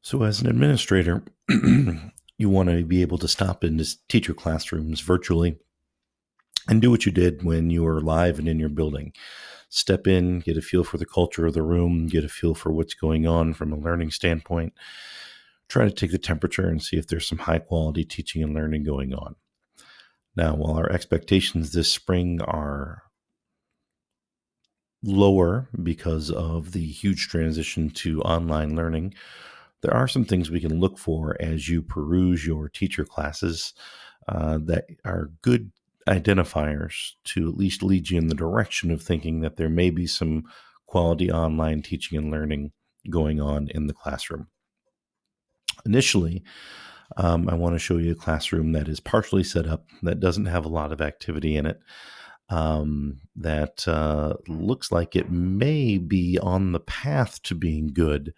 So, as an administrator, you want to be able to stop into teacher classrooms virtually and do what you did when you were live and in your building. Step in, get a feel for the culture of the room, get a feel for what's going on from a learning standpoint. Try to take the temperature and see if there's some high quality teaching and learning going on. Now, while our expectations this spring are lower because of the huge transition to online learning, there are some things we can look for as you peruse your teacher classes that are good identifiers to at least lead you in the direction of thinking that there may be some quality online teaching and learning going on in the classroom. Initially, I want to show you a classroom that is partially set up, that doesn't have a lot of activity in it, that looks like it may be on the path to being good.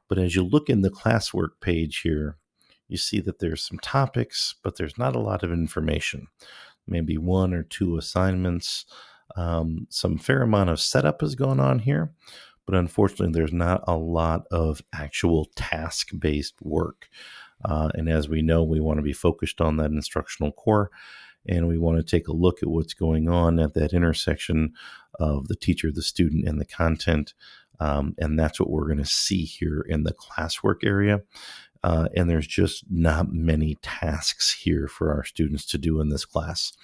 But as you look in the classwork page here, you see that there's some topics, but there's not a lot of information. Maybe one or two assignments. Some fair amount of setup has gone on here, but unfortunately, there's not a lot of actual task-based work. And as we know, we want to be focused on that instructional core, and we want to take a look at what's going on at that intersection of the teacher, the student, and the content. And that's what we're going to see here in the classwork area. And there's just not many tasks here for our students to do in this class.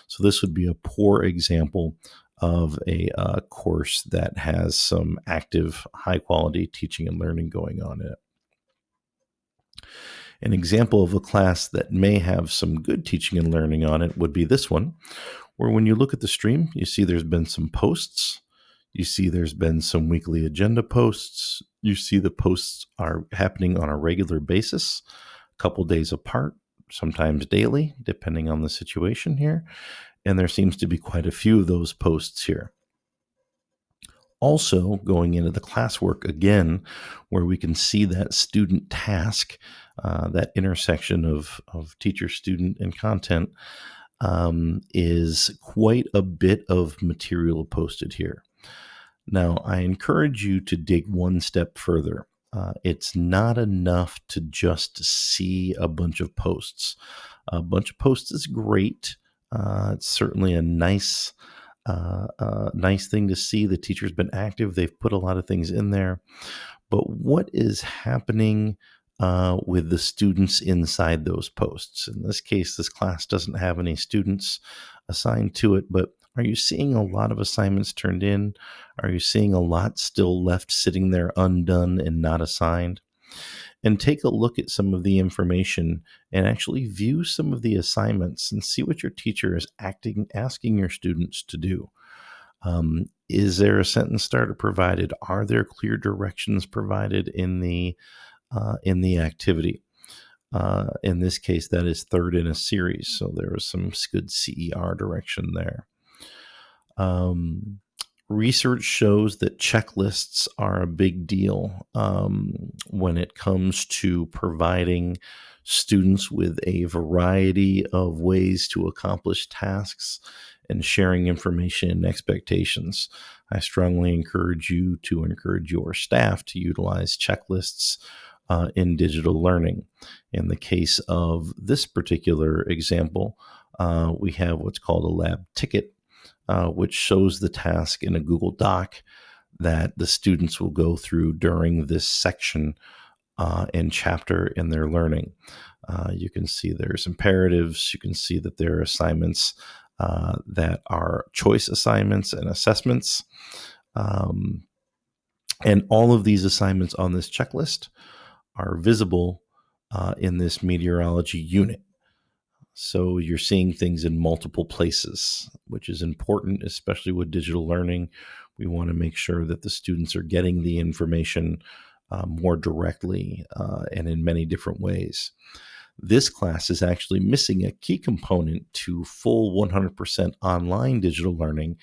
So this would be a poor example of a course that has some active, high-quality teaching and learning going on in it. An example of a class that may have some good teaching and learning on it would be this one, where when you look at the stream, you see there's been some posts. You see there's been some weekly agenda posts. You see the posts are happening on a regular basis, a couple days apart, sometimes daily, depending on the situation here. And there seems to be quite a few of those posts here. Also, going into the classwork again, where we can see that student task, that intersection of teacher, student, and content, is quite a bit of material posted here. Now, I encourage you to dig one step further. It's not enough to just see a bunch of posts. A bunch of posts is great. It's certainly a nice thing to see. The teacher's been active. They've put a lot of things in there. But what is happening with the students inside those posts? In this case, this class doesn't have any students assigned to it, but are you seeing a lot of assignments turned in? Are you seeing a lot still left sitting there undone and not assigned? And take a look at some of the information and actually view some of the assignments and see what your teacher is asking your students to do. Is there a sentence starter provided? Are there clear directions provided in the activity? In this case, that is third in a series, so there was some good CER direction there. Research shows that checklists are a big deal when it comes to providing students with a variety of ways to accomplish tasks and sharing information and expectations. I strongly encourage you to encourage your staff to utilize checklists in digital learning. In the case of this particular example, we have what's called a lab ticket, which shows the task in a Google Doc that the students will go through during this section and chapter in their learning. You can see there's imperatives. You can see that there are assignments that are choice assignments and assessments. And all of these assignments on this checklist are visible in this meteorology unit. So you're seeing things in multiple places, which is important, especially with digital learning. We want to make sure that the students are getting the information more directly and in many different ways. This class is actually missing a key component to full 100% online digital learning,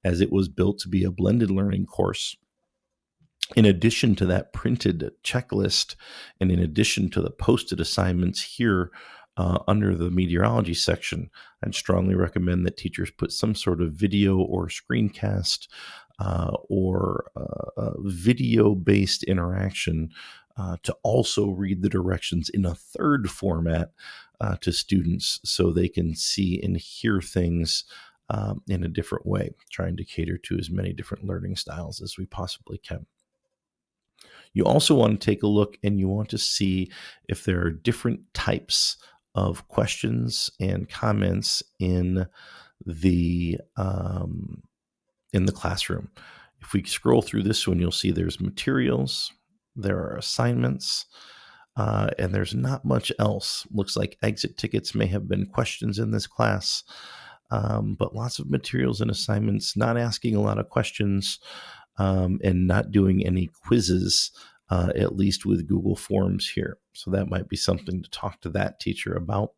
as it was built to be a blended learning course. In addition to that printed checklist, and in addition to the posted assignments here under the meteorology section, I'd strongly recommend that teachers put some sort of video or screencast or video-based interaction to also read the directions in a third format to students so they can see and hear things in a different way, trying to cater to as many different learning styles as we possibly can. You also want to take a look and you want to see if there are different types of questions and comments the um, in the classroom. If we scroll through this one, you'll see there's materials, there are assignments, and there's not much else. Looks like exit tickets may have been questions in this class, but lots of materials and assignments, not asking a lot of questions, and not doing any quizzes, at least with Google Forms here. So that might be something to talk to that teacher about,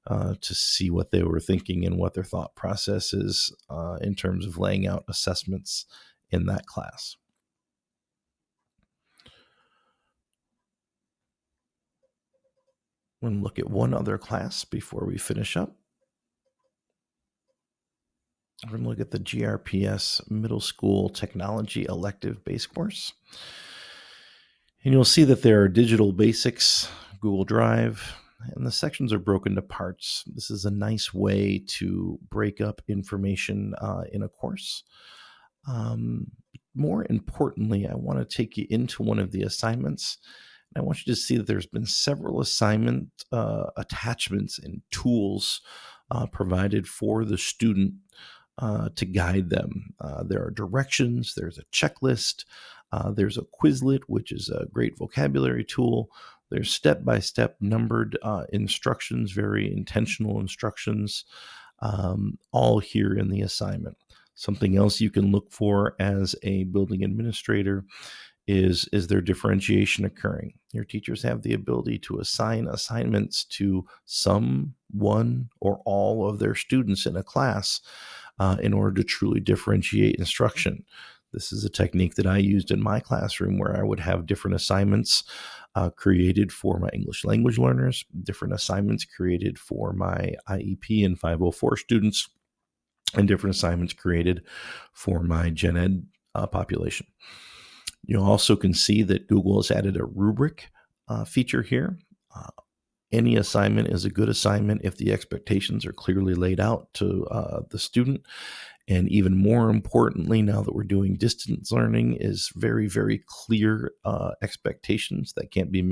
to see what they were thinking and what their thought process is in terms of laying out assessments in that class. We're going to look at one other class before we finish up. We're going to look at the GRPS Middle School Technology Elective Base Course. And you'll see that there are digital basics, Google Drive, and the sections are broken to parts. This is a nice way to break up information in a course. More importantly, I want to take you into one of the assignments. I want you to see that there's been several assignment attachments and tools provided for the student to guide them. There are directions, there's a checklist, there's a Quizlet, which is a great vocabulary tool. There's step-by-step numbered instructions, very intentional instructions, all here in the assignment. Something else you can look for as a building administrator is there differentiation occurring? Your teachers have the ability to assign assignments to some, one, or all of their students in a class in order to truly differentiate instruction. This is a technique that I used in my classroom where I would have different assignments created for my English language learners, different assignments created for my IEP and 504 students, and different assignments created for my Gen Ed population. You also can see that Google has added a rubric feature here. Any assignment is a good assignment if the expectations are clearly laid out to the student. And even more importantly, now that we're doing distance learning, is very, very clear expectations that can't be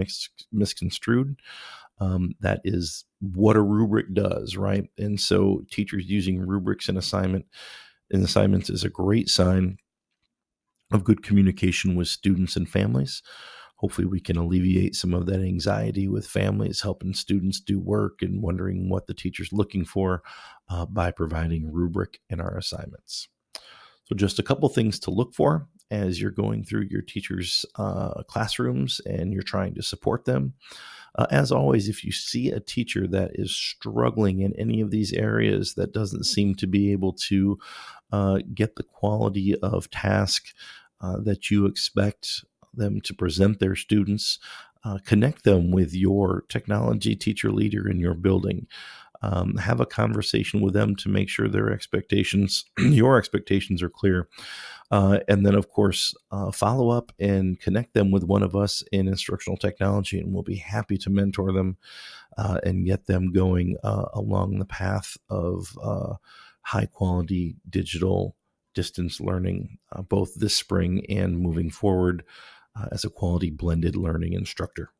misconstrued. That is what a rubric does, right? And so teachers using rubrics in assignments is a great sign of good communication with students and families. Hopefully we can alleviate some of that anxiety with families helping students do work and wondering what the teacher's looking for by providing rubric in our assignments. So just a couple things to look for as you're going through your teachers' classrooms and you're trying to support them. As always, if you see a teacher that is struggling in any of these areas, that doesn't seem to be able to get the quality of task that you expect them to present their students, connect them with your technology teacher leader in your building. Have a conversation with them to make sure their expectations, your expectations, are clear. And then, of course, follow up and connect them with one of us in instructional technology, and we'll be happy to mentor them and get them going along the path of high quality digital distance learning, both this spring and moving forward as a quality blended learning instructor.